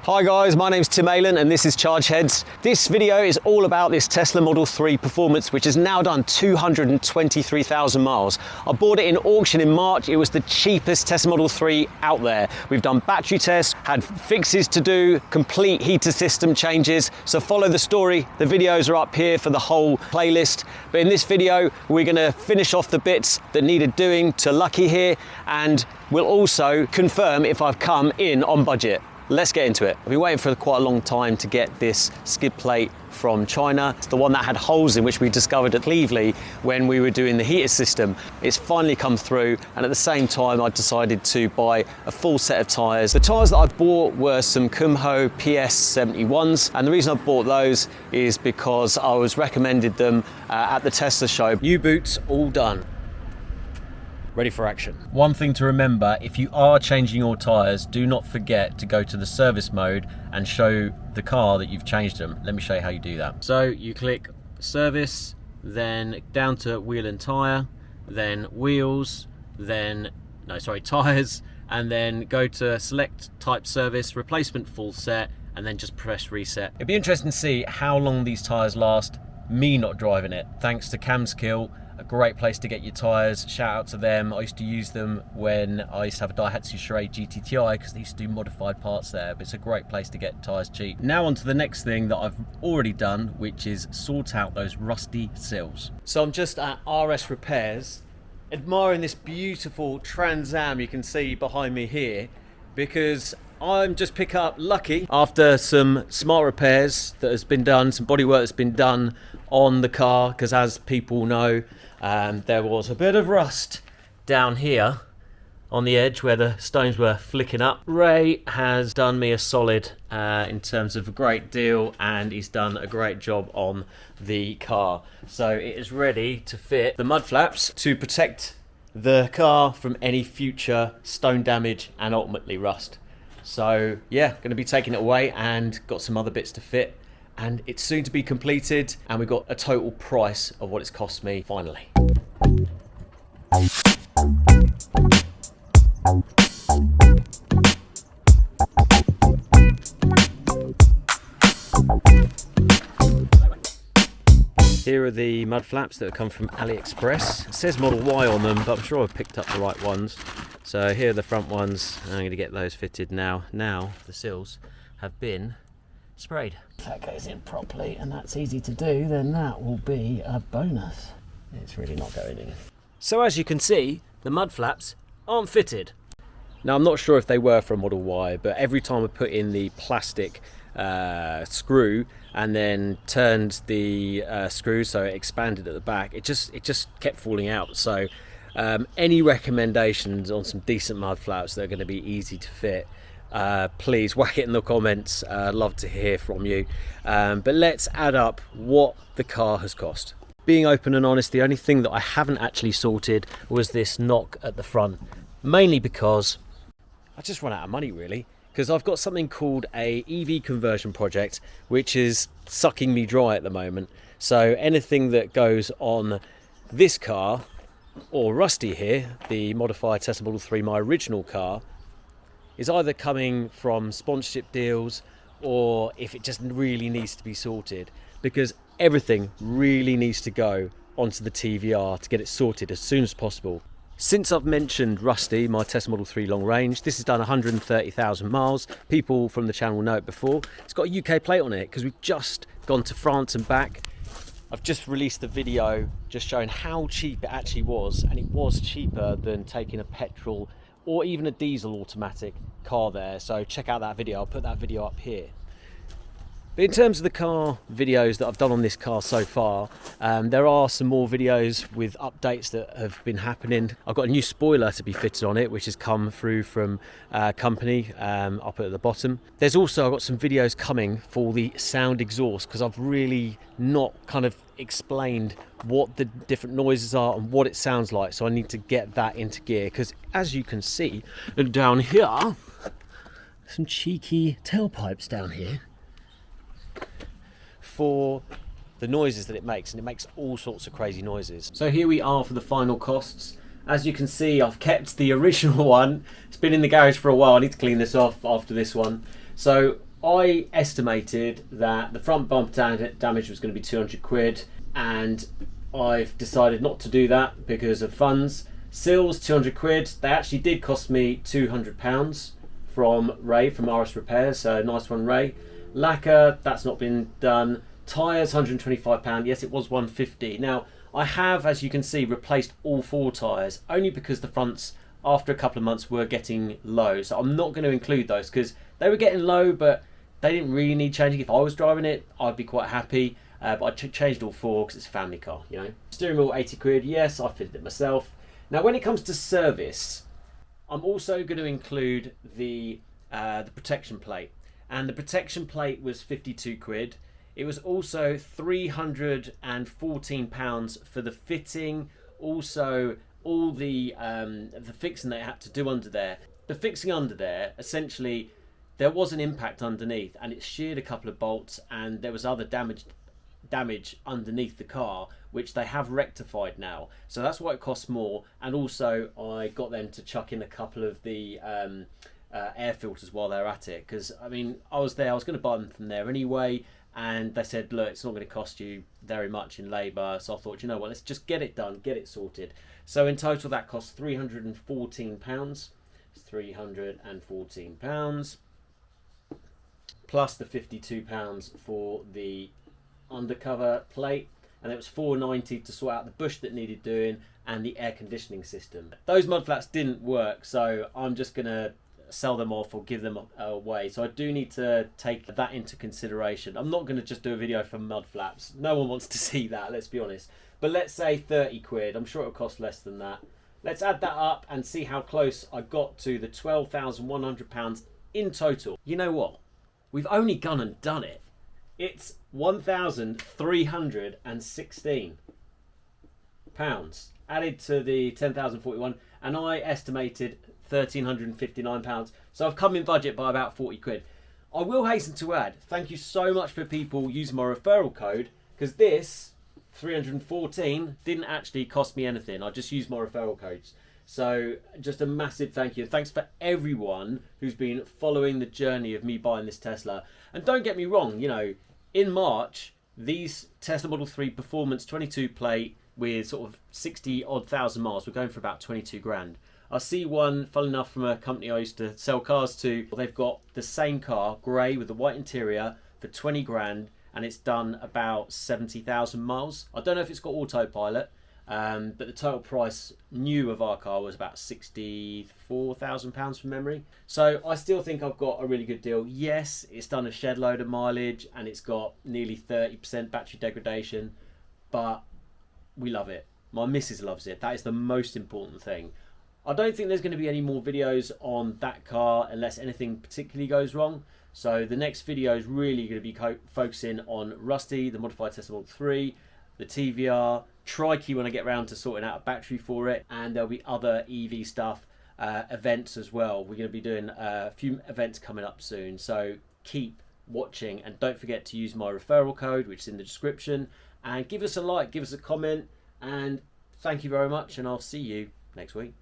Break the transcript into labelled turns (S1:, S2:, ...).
S1: Hi guys, my name's Tim Aylan and this is Chargeheads. This video is all about this Tesla Model 3 Performance, which has now done 223,000 miles. I bought it in auction in March. It was the cheapest Tesla Model 3 out there. We've done battery tests, had fixes to do, complete heater system changes. So follow the story. The videos are up here for the whole playlist. But in this video, we're gonna finish off the bits that needed doing to Lucky here, and we'll also confirm if I've come in on budget. Let's get into it. I've been waiting for quite a long time to get this skid plate from China. It's the one that had holes in, which we discovered at Cleveland when we were doing the heater system. It's finally come through, and at the same time I decided to buy a full set of tyres. The tyres that I bought were some Kumho PS71s, and the reason I bought those is because I was recommended them at the Tesla show. New boots all done. Ready for action. One thing to remember, if you are changing your tyres, do not forget to go to the service mode and show the car that you've changed them. Let me show you how you do that. So you click service, then down to wheel and tyre, then wheels, then, tyres, and then go to select type service, replacement full set, and then just press reset. It'd be interesting to see how long these tyres last, me not driving it, thanks to Camskill. A great place to get your tyres. Shout out to them. I used to use them when I used to have a Daihatsu Charade GTTI because they used to do modified parts there, but it's a great place to get tyres cheap. Now on to the next thing that I've already done, which is sort out those rusty sills. So I'm just at RS Repairs, admiring this beautiful Trans Am you can see behind me here, because I'm just picking up Lucky after some smart repairs that has been done, some bodywork that's been done on the car, because as people know, there was a bit of rust down here on the edge where the stones were flicking up. Ray has done me a solid in terms of a great deal, and he's done a great job on the car. So it is ready to fit the mud flaps to protect the car from any future stone damage and ultimately rust. So yeah, going to be taking it away and got some other bits to fit, and it's soon to be completed, and we got a total price of what it's cost me finally. Here are the mud flaps that have come from AliExpress. It says Model Y on them, but I'm sure I've picked up the right ones. So here are the front ones. I'm going to get those fitted now. Now the sills have been sprayed. If that goes in properly, and that's easy to do, then that will be a bonus. It's really not going in. So as you can see, the mud flaps aren't fitted. Now I'm not sure if they were from Model Y, but every time I put in the plastic screw and then turned the screw so it expanded at the back, it just kept falling out. So any recommendations on some decent mud flaps that are going to be easy to fit, please whack it in the comments. I'd love to hear from you. But let's add up what the car has cost. Being open and honest, the only thing that I haven't actually sorted was this knock at the front, mainly because I just run out of money really, because I've got something called a EV conversion project which is sucking me dry at the moment. So anything that goes on this car or Rusty here, the modified Tesla Model 3, my original car, is either coming from sponsorship deals or if it just really needs to be sorted, because everything really needs to go onto the TVR to get it sorted as soon as possible. Since I've mentioned Rusty, my Tesla Model 3 long range, this has done 130,000 miles. People from the channel know it before. It's got a UK plate on it because we've just gone to France and back. I've just released the video just showing how cheap it actually was, and it was cheaper than taking a petrol or even a diesel automatic car there. So check out that video. I'll put that video up here. But in terms of the car videos that I've done on this car so far, there are some more videos with updates that have been happening. I've got a new spoiler to be fitted on it, which has come through from company. I'll put it at the bottom. There's also, I've got some videos coming for the sound exhaust, because I've really not kind of explained what the different noises are and what it sounds like. So I need to get that into gear, because as you can see down here, some cheeky tailpipes down here for the noises that it makes, and it makes all sorts of crazy noises. So here we are for the final costs. As you can see, I've kept the original one. It's been in the garage for a while. I need to clean this off after this one. So I estimated that the front bumper damage was going to be 200 quid, and I've decided not to do that because of funds. Seals, 200 quid. They actually did cost me £200 from Ray, from RS Repairs, so nice one, Ray. Lacquer, that's not been done. Tyres, £125. Yes, it was £150. Now, I have, as you can see, replaced all 4 tyres, only because the fronts, after a couple of months, were getting low. So I'm not going to include those because they were getting low, but they didn't really need changing. If I was driving it, I'd be quite happy. But I changed all 4 because it's a family car, you know. Steering wheel, 80 quid. Yes, I fitted it myself. Now, when it comes to service, I'm also going to include the protection plate. And the protection plate was 52 quid. It was also £314 for the fitting. Also, all the fixing they had to do under there. The fixing under there, essentially, there was an impact underneath and it sheared a couple of bolts, and there was other damage underneath the car, which they have rectified now. So that's why it costs more. And also I got them to chuck in a couple of the air filters while they're at it, because I mean, I was going to buy them from there anyway, and they said, look, it's not going to cost you very much in labour. So I thought, you know what, let's just get it done, get it sorted. So in total that cost £314. £314 plus the £52 for the undercover plate, and it was £490 to sort out the bush that needed doing and the air conditioning system. Those mud flaps didn't work, so I'm just gonna sell them off or give them away. So I do need to take that into consideration. I'm not gonna just do a video for mud flaps. No one wants to see that, let's be honest. But let's say 30 quid. I'm sure it'll cost less than that. Let's add that up and see how close I got to the £12,100 in total. You know what? We've only gone and done it. It's £1,316 added to the 10,041, and I estimated £1,359. So I've come in budget by about 40 quid. I will hasten to add, thank you so much for people using my referral code, because this 314 didn't actually cost me anything. I just used my referral codes. So just a massive thank you. Thanks for everyone who's been following the journey of me buying this Tesla. And don't get me wrong, you know, in March, these Tesla Model 3 Performance 22 plate with sort of 60 odd thousand miles were going for about 22 grand. I see one, funnily enough, from a company I used to sell cars to. They've got the same car, grey with the white interior, for 20 grand, and it's done about 70,000 miles. I don't know if it's got autopilot, but the total price new of our car was about £64,000 from memory. So I still think I've got a really good deal. Yes, it's done a shed load of mileage and it's got nearly 30% battery degradation, but we love it. My missus loves it. That is the most important thing. I don't think there's going to be any more videos on that car unless anything particularly goes wrong. So the next video is really going to be focusing on Rusty, the modified Tesla Model 3, the TVR, Trikey when I get around to sorting out a battery for it, and there'll be other EV stuff, events as well. We're going to be doing a few events coming up soon, so keep watching and don't forget to use my referral code, which is in the description, and give us a like, give us a comment, and thank you very much, and I'll see you next week.